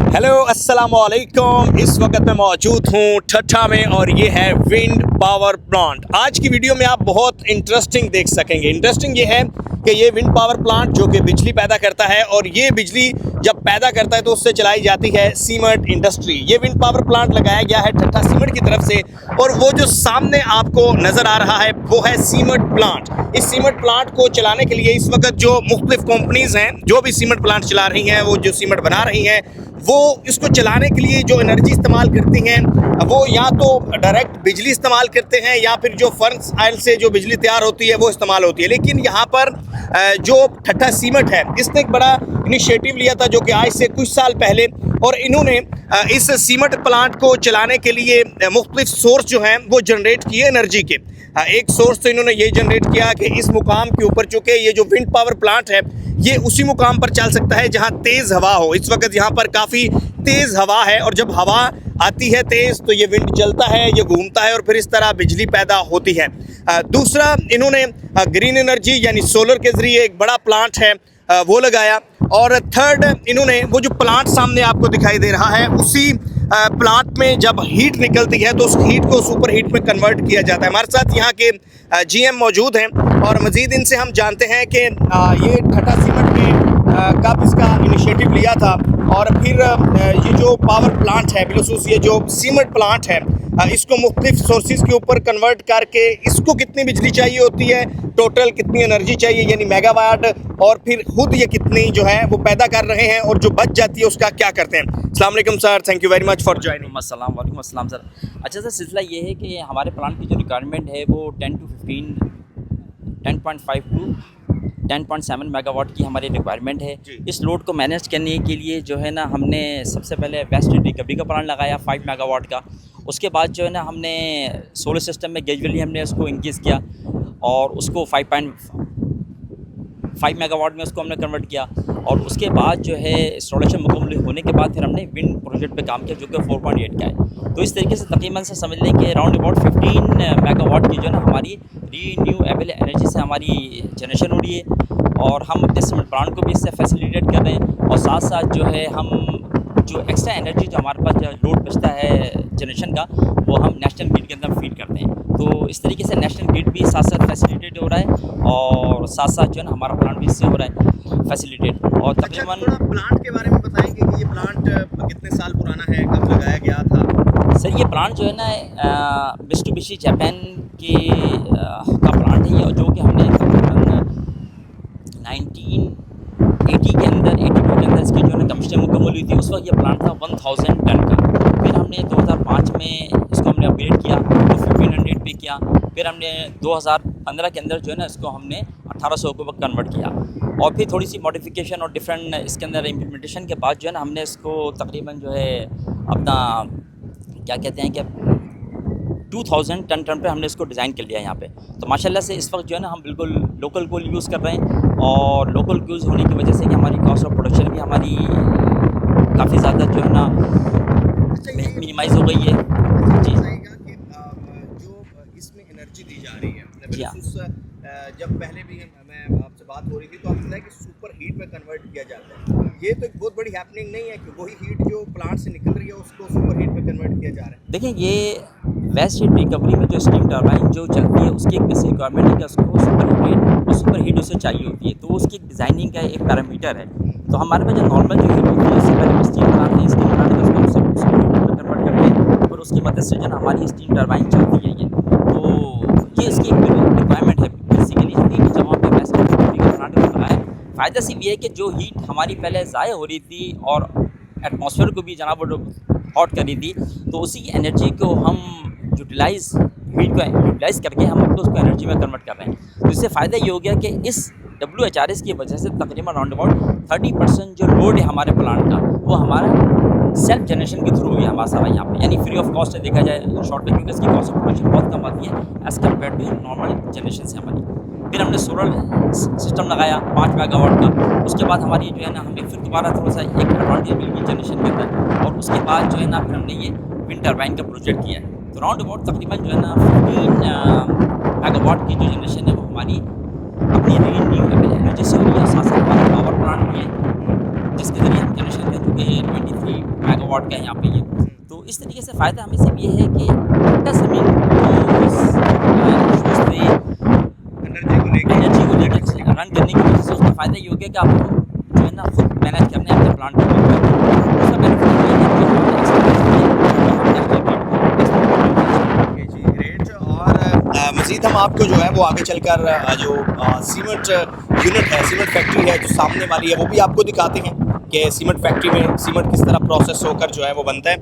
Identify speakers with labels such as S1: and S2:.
S1: Hello अस्सलाम वालेकुम। इस वक्त मैं मौजूद हूँ ठट्ठा में और ये है विंड पावर प्लांट। आज की वीडियो में आप बहुत इंटरेस्टिंग देख सकेंगे। इंटरेस्टिंग ये है कि ये विंड पावर प्लांट जो कि बिजली पैदा करता है और ये बिजली जब पैदा करता है तो उससे चलाई जाती है सीमेंट इंडस्ट्री। ये विंड पावर प्लांट लगाया गया है ठट्ठा सीमेंट की तरफ से और वो जो सामने आपको नज़र आ रहा है वो है सीमेंट प्लांट। इस सीमेंट प्लांट को चलाने के लिए इस वक्त जो मुख्तलिफ कंपनीज़ हैं जो भी सीमेंट प्लांट चला रही हैं, वो जो सीमेंट बना रही हैं, वो इसको चलाने के लिए जो एनर्जी इस्तेमाल करती हैं वो या तो डायरेक्ट बिजली इस्तेमाल करते हैं या फिर जो फर्नेस ऑयल से जो बिजली तैयार होती है वो इस्तेमाल होती है। लेकिन यहाँ पर जो ठट्ठा सीमेंट है इसने एक बड़ा इनिशिएटिव लिया था जो कि आज से कुछ साल पहले, और इन्होंने इस सीमेंट प्लांट को चलाने के लिए मुख्तलिफ सोर्स जो हैं वो जनरेट किए एनर्जी के। एक सोर्स तो इन्होंने ये जनरेट किया कि इस मुकाम के ऊपर चूँकि ये जो विंड पावर प्लांट है ये उसी मुकाम पर चल सकता है जहाँ तेज़ हवा हो। इस वक्त यहाँ पर काफ़ी तेज़ हवा है और जब हवा आती है तेज़ तो ये विंड चलता है, ये घूमता है और फिर इस तरह बिजली पैदा होती है। दूसरा, इन्होंने ग्रीन एनर्जी यानी सोलर के ज़रिए एक बड़ा प्लांट है वो लगाया। और थर्ड, इन्होंने वो जो प्लांट सामने आपको दिखाई दे रहा है उसी प्लांट में जब हीट निकलती है तो उस हीट को सुपर हीट में कन्वर्ट किया जाता है। हमारे साथ यहाँ के जीएम मौजूद हैं और मज़ीद इनसे हम जानते हैं कि ये ठट्ठा सीमेंट ने कब इसका इनिशिएटिव लिया था और फिर ये जो पावर प्लांट है बिलखसूस ये जो सीमेंट प्लांट है इसको मुख्तलिफ सोर्सेज के ऊपर कन्वर्ट करके इसको कितनी बिजली चाहिए होती है, टोटल कितनी एनर्जी चाहिए यानी मेगावाट, और फिर खुद ये कितनी जो है वो पैदा कर रहे हैं और जो बच जाती है उसका क्या करते हैं। अस्सलाम वालेकुम sir, thank you very much for joining.
S2: अस्सलाम वालेकुम अस्सलाम सर। अच्छा सर, सिलसिला ये है कि हमारे प्लांट की जो रिक्वायरमेंट है वो 10.5 टू 10.7 मेगावाट की हमारी रिक्वायरमेंट है। इस लोड को मैनेज करने के लिए जो है ना हमने सबसे पहले वेस्ट रिकवरी का प्लांट लगाया 5 मेगावाट का। उसके बाद जो है ना हमने सोलर सिस्टम में ग्रेजुअली हमने उसको इंक्रीज़ किया और उसको 5.5 मेगावाट में उसको हमने कन्वर्ट किया। और उसके बाद जो है इंस्टॉलेशन मुकम्मल होने के बाद फिर हमने विंड प्रोजेक्ट पे काम किया जो कि 4.8 का है। तो इस तरीके से तकरीबन से समझ लें कि अराउंड अबाउट 15 मेगावाट की जो है ना हमारी रीन्यूएबल एनर्जी से हमारी जनरेशन हो रही है और हम अपने सीमेंट प्लांट को भी इससे फैसिलिटेट कर रहे हैं। और साथ साथ जो है हम जो एक्स्ट्रा एनर्जी जो हमारे पास जो लोड बचता है जनरेशन का वो हम नेशनल ग्रिड के अंदर फीड करते हैं। तो इस तरीके से नेशनल ग्रिड भी साथ साथ फैसिलिटेट हो रहा है और साथ साथ जो है ना हमारा प्लांट भी इससे हो रहा है फैसिलिटेट। और तकरीबन
S1: थोड़ा प्लांट के बारे में बताएंगे कि ये प्लांट कितने साल पुराना है, कब लगाया गया था?
S2: सर ये प्लांट जो है ना मित्सुबिशी जापान के का प्लांट है ये, जो कि हमने तकरीबन 1980 के अंदर 82 के अंदर इसकी जो है ना कमीशनिंग मुकम्मल हुई थी। उस वक्त ये प्लांट था 1000 टन का। फिर हमने 2005 में इसको हमने अपग्रेड किया तो 1500 पे किया। फिर हमने 2015 के अंदर जो है ना इसको हमने 1800 को कन्वर्ट किया और फिर थोड़ी सी मॉडिफिकेशन और डिफरेंट इसके अंदर इम्प्लीमेंटेशन के बाद जो है ना हमने इसको तकरीबन जो है अपना क्या कहते हैं कि 2000 टन पे हमने इसको डिज़ाइन कर लिया यहाँ पे। तो माशाल्लाह से इस वक्त जो है ना हम बिल्कुल लोकल कोल यूज़ कर रहे हैं और लोकल यूज़ होने की वजह से कि हमारी कॉस्ट ऑफ प्रोडक्शन भी हमारी काफ़ी ज़्यादा जो है ना मिनिमाइज़ हो गई है। जी
S1: जो इसमें एनर्जी दी जा रही है
S2: जी हाँ।
S1: जब पहले भी मैं आपसे बात हो रही थी तो आपने बताया कि सुपर हीट में कन्वर्ट किया जाता है। ये तो एक बहुत बड़ी हैपनिंग नहीं है कि वही हीट जो प्लांट से निकल रही है उसको सुपर हीट में कन्वर्ट किया जा रहा है।
S2: देखिए ये वेस्ट हीट रिकवरी में जो स्टीम टर्बाइन जो चलती है उसकी एक बेसिक रिक्वायरमेंट है कि उसको सुपर हीट उसे चाहिए होती है। तो उसकी डिज़ाइनिंग का एक पैरामीटर है। तो हमारे पास जो नॉर्मल जो हीट होती है उससे पहले हम स्टीम बनाते हैं, स्टीम बनाने के उसको सुपर हीट में कन्वर्ट करते हैं और उसकी मदद से जो है हमारी स्टीम टर्बाइन चलती है। ये तो ये इसकी एक रिक्वायरमेंट है बेसिकली जो हीट जब वहाँ पे वेस्ट रिकवरी का प्लांट में लगाया। फ़ायदा सिर्फ ये है कि जो हीट हमारी पहले ज़ाया हो रही थी और एटमॉस्फेयर को भी जनाब हॉट कर रही थी तो उसी एनर्जी को हम यूटिलाइज़ हीट को यूटिलाइज़ करके हम अपने उसको एनर्जी में कन्वर्ट कर रहे हैं। तो इससे फ़ायदा ये हो गया कि इस WHRS की वजह से तकरीबन अराउंड अबाउट 30% जो लोड है हमारे प्लांट का वो हमारा सेल्फ जनरेशन के थ्रू ही हमारा सारा यहाँ पे यानी फ्री ऑफ कॉस्ट है देखा जाए शॉर्ट में, क्योंकि इसकी कॉस्ट ऑफ प्रोडक्शन बहुत कम आती है as compare to normal generation से हमारी। फिर हमने सोलर सिस्टम लगाया 5 मेगावाट का। उसके बाद हमारी जो है ना हमें फिर दोबारा थोड़ा सा एक एडवांटेज मिल गई जनरेशन के अंदर और उसके बाद जो है ना फिर हमने ये विंड टर्बाइन का प्रोजेक्ट किया है। तो राउंड अबाउट तकरीबन जो है ना 15 मेगावाट की जो जनरेशन है वो हमारी अपनी रीन्यूएबल एनर्जी से हो रही है। साथ साथ हमारा पावर प्लांट भी है जिसके ज़रिए हम जनरेशन है जो कि 23 स्पॉट का है यहाँ पे ये। तो इस तरीके से फ़ायदा हमें सिर्फ ये है कि घंटा ज़मीन जो इस इश्यूज़ थे एनर्जी को लेकर रन करने की वजह से उसका फ़ायदा ये हो गया कि आप जो है ना खुद मैनेज करने अपने प्लांट को। उसका बेनिफिट ये है कि हमारे
S1: जी ग्रेट। और मज़ीद हम आपको जो है वो आगे चलकर जो सीमेंट यूनिट है, सीमेंट फैक्ट्री है जो सामने वाली है, वो भी आपको दिखाते हैं कि सीमेंट फैक्ट्री में सीमेंट किस तरह प्रोसेस होकर जो है वो बनता है।